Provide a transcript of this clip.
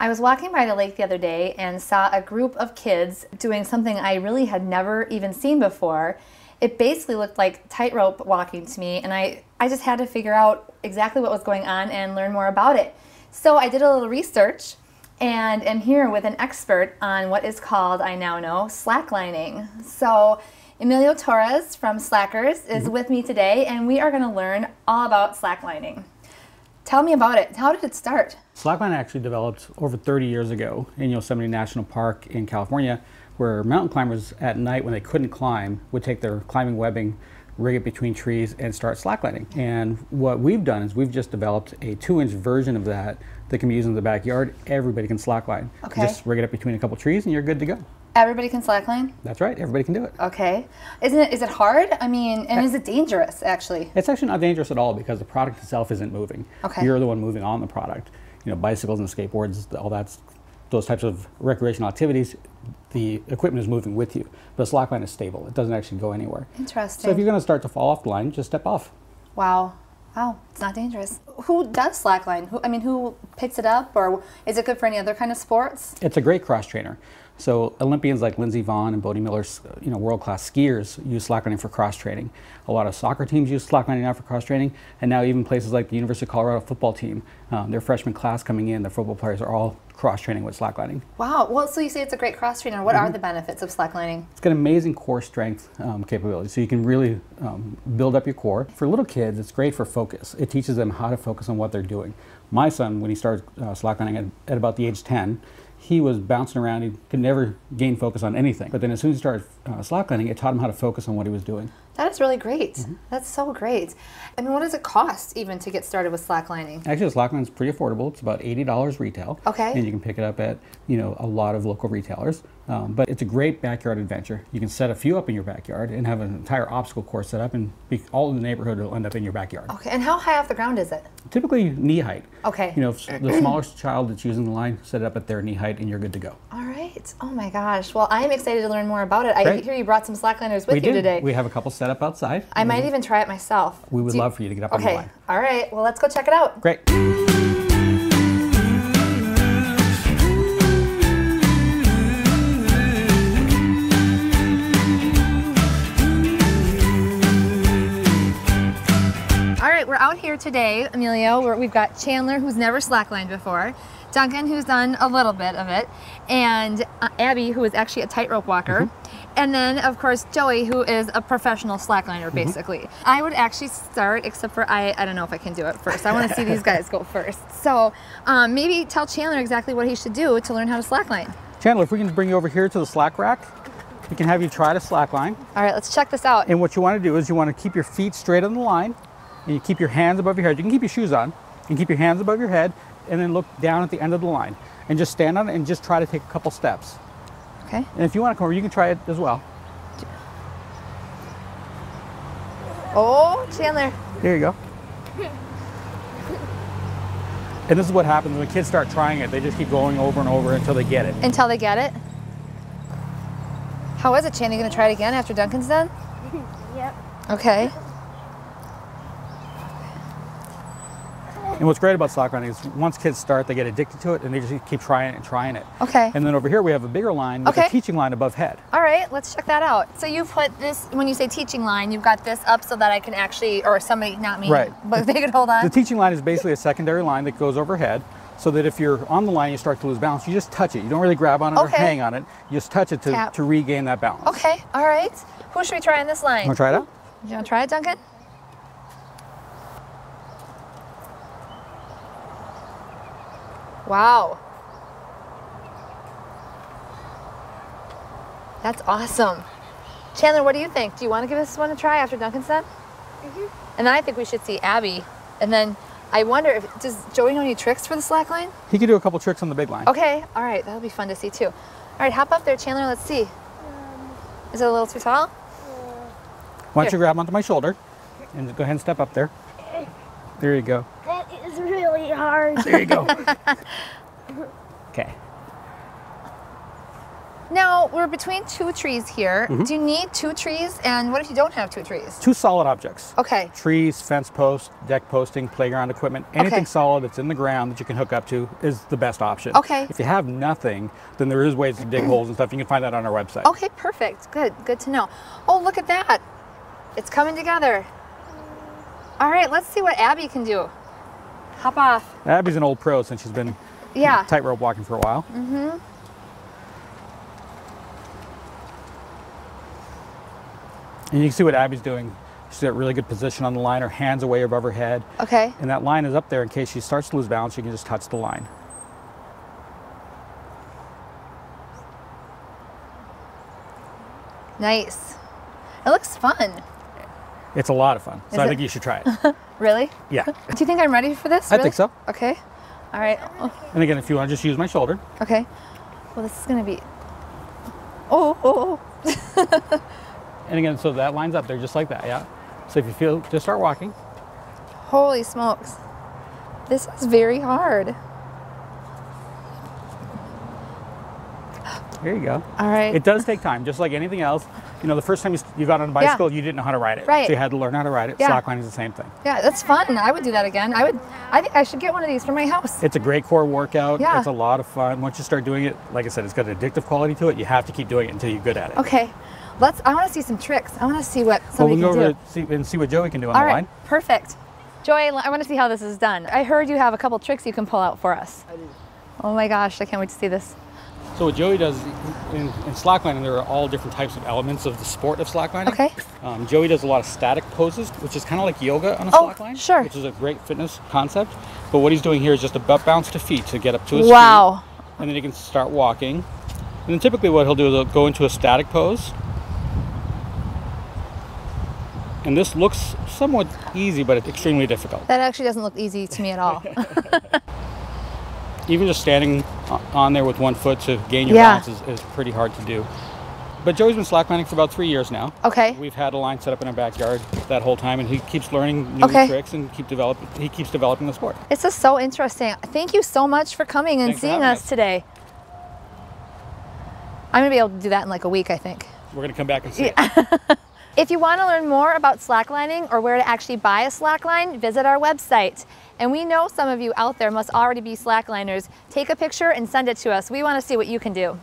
I was walking by the lake the other day and saw a group of kids doing something I really had never even seen before. It basically looked like tightrope walking to me, and I just had to figure out exactly what was going on and learn more about it. So I did a little research and am here with an expert on what is called, I now know, slacklining. So Emilio Torres from Slackers is with me today, and we are going to learn all about slacklining. Tell me about it. How did it start? Slackline actually developed over 30 years ago in Yosemite National Park in California, where mountain climbers at night, when they couldn't climb, would take their climbing webbing, rig it between trees, and start slacklining. And what we've done is we've just developed a 2-inch version of that that can be used in the backyard. Everybody can slackline. Okay. Just rig it up between a couple trees and you're good to go. Everybody can slackline? That's right. Everybody can do it. Okay. Is it hard? I mean, and is it dangerous, actually? It's actually not dangerous at all because the product itself isn't moving. Okay. You're the one moving on the product. You know, bicycles and skateboards, all that's, those types of recreational activities, the equipment is moving with you. But a slackline is stable. It doesn't actually go anywhere. Interesting. So if you're going to start to fall off the line, just step off. Wow. Wow, it's not dangerous. Who does slackline? Who picks it up, or is it good for any other kind of sports? It's a great cross trainer. So Olympians like Lindsey Vonn and Bodie Miller's, world-class skiers use slacklining for cross training. A lot of soccer teams use slacklining now for cross training, and now even places like the University of Colorado football team, their freshman class coming in, their football players are all cross training with slacklining. Wow. Well, so you say it's a great cross trainer. What are the benefits of slacklining? It's got amazing core strength capability, so you can really build up your core. For little kids, it's great for focus. It teaches them how to focus on what they're doing. My son, when he started slacklining at about the age 10, he was bouncing around. He could never gain focus on anything. But then as soon as he started slacklining, it taught him how to focus on what he was doing. That is really great. That's so great. I mean, what does it cost even to get started with slacklining? Actually, the slackline is pretty affordable. It's about $80 retail. Okay. And you can pick it up at, a lot of local retailers. But it's a great backyard adventure. You can set a few up in your backyard and have an entire obstacle course set up, and all in the neighborhood will end up in your backyard. Okay. And how high off the ground is it? Typically knee height. Okay. If the smallest child that's using the line, set it up at their knee height and you're good to go. All right. Oh my gosh. Well, I am excited to learn more about it. I hear you brought some slackliners with you today. We have a couple set up outside. I might even try it myself. We would love for you to get up on the line. All right. Well, let's go check it out. Great. We're out here today, Emilio, where we've got Chandler, who's never slacklined before, Duncan, who's done a little bit of it, and Abby, who is actually a tightrope walker, and then, of course, Joey, who is a professional slackliner, basically. I would actually start, except for I don't know if I can do it first. I want to see these guys go first. So maybe tell Chandler exactly what he should do to learn how to slackline. Chandler, if we can bring you over here to the slack rack, we can have you try to slackline. All right, let's check this out. And what you want to do is you want to keep your feet straight on the line, and you keep your hands above your head. You can keep your shoes on, and keep your hands above your head, and then look down at the end of the line. And just stand on it and just try to take a couple steps. Okay. And if you want to come over, you can try it as well. Oh, Chandler. There you go. And this is what happens when kids start trying it. They just keep going over and over until they get it. Until they get it? How is it, Chandler? You going to try it again after Duncan's done? Yep. Okay. And what's great about slacklining is once kids start, they get addicted to it, and they just keep trying it and trying it. Okay. And then over here we have a bigger line with a teaching line above head. All right, let's check that out. So you put this, when you say teaching line, you've got this up so that I can actually, or somebody, not me, right, but they could hold on. The teaching line is basically a secondary line that goes overhead, so that if you're on the line, you start to lose balance, you just touch it. You don't really grab on it or hang on it. You just touch it to regain that balance. Okay, all right. Who should we try on this line? Want to try it out? You want to try it, Duncan? Wow. That's awesome. Chandler, what do you think? Do you want to give this one a try after Duncan's done? And then I think we should see Abby. And then I wonder, does Joey know any tricks for the slack line? He could do a couple tricks on the big line. Okay, all right, that'll be fun to see too. All right, hop up there, Chandler, let's see. Is it a little too tall? Why don't you grab onto my shoulder and go ahead and step up there. There you go. That is really hard. There you go. Okay. Now, we're between two trees here. Do you need two trees? And what if you don't have two trees? Two solid objects. Okay. Trees, fence posts, deck posting, playground equipment, anything Okay. solid that's in the ground that you can hook up to is the best option. Okay. If you have nothing, then there is ways to dig holes and stuff. You can find that on our website. Okay, perfect. Good. Good to know. Oh, look at that. It's coming together. All right, let's see what Abby can do. Hop off. Abby's an old pro since she's been Yeah. tightrope walking for a while. And you can see what Abby's doing. She's got really good position on the line. Her hands are way above her head. Okay. And that line is up there in case she starts to lose balance, she can just touch the line. Nice. It looks fun. It's a lot of fun. So Is I it? think you should try it. Really? Yeah. Do you think I'm ready for this? I Really? think so. Okay. All right. Oh, And again, if you want to just use my shoulder. okay. Well, this is going to be... Oh. And again, so that line's up there just like that, yeah? So if you feel, just start walking. Holy smokes. This is very hard. There you go. All right. It does take time, just like anything else. You know, the first time you got on a bicycle, you didn't know how to ride it. Right. So you had to learn how to ride it. Yeah. Slacklining is the same thing. Yeah, that's fun. I would do that again. I think I should get one of these for my house. It's a great core workout. Yeah. It's a lot of fun. Once you start doing it, like I said, it's got an addictive quality to it. You have to keep doing it until you're good at it. Okay. I want to see some tricks. I want to see what Well, somebody we'll go can over do. and see what Joey can do on All the right. line. Perfect. Joy, I want to see how this is done. I heard you have a couple tricks you can pull out for us. I do. Oh my gosh, I can't wait to see this. So what Joey does in slacklining, there are all different types of elements of the sport of slacklining. Okay. Joey does a lot of static poses, which is kind of like yoga on a Oh, slackline. sure. Which is a great fitness concept. But what he's doing here is just a butt bounce to feet to get up to his Wow. feet. And then he can start walking. And then typically what he'll do is he'll go into a static pose. And this looks somewhat easy, but it's extremely difficult. That actually doesn't look easy to me at all. Even just standing on there with one foot to gain your Yeah. balance is pretty hard to do. But Joey's been slacklining for about 3 years now. Okay. We've had a line set up in our backyard that whole time, and he keeps learning new Okay. tricks and he keeps developing the sport. This is so interesting. Thank you so much for coming and Thanks for seeing having us us. today. I'm going to be able to do that in like a week, I think. We're going to come back and see it. If you want to learn more about slacklining or where to actually buy a slackline, visit our website. And we know some of you out there must already be slackliners. Take a picture and send it to us. We want to see what you can do.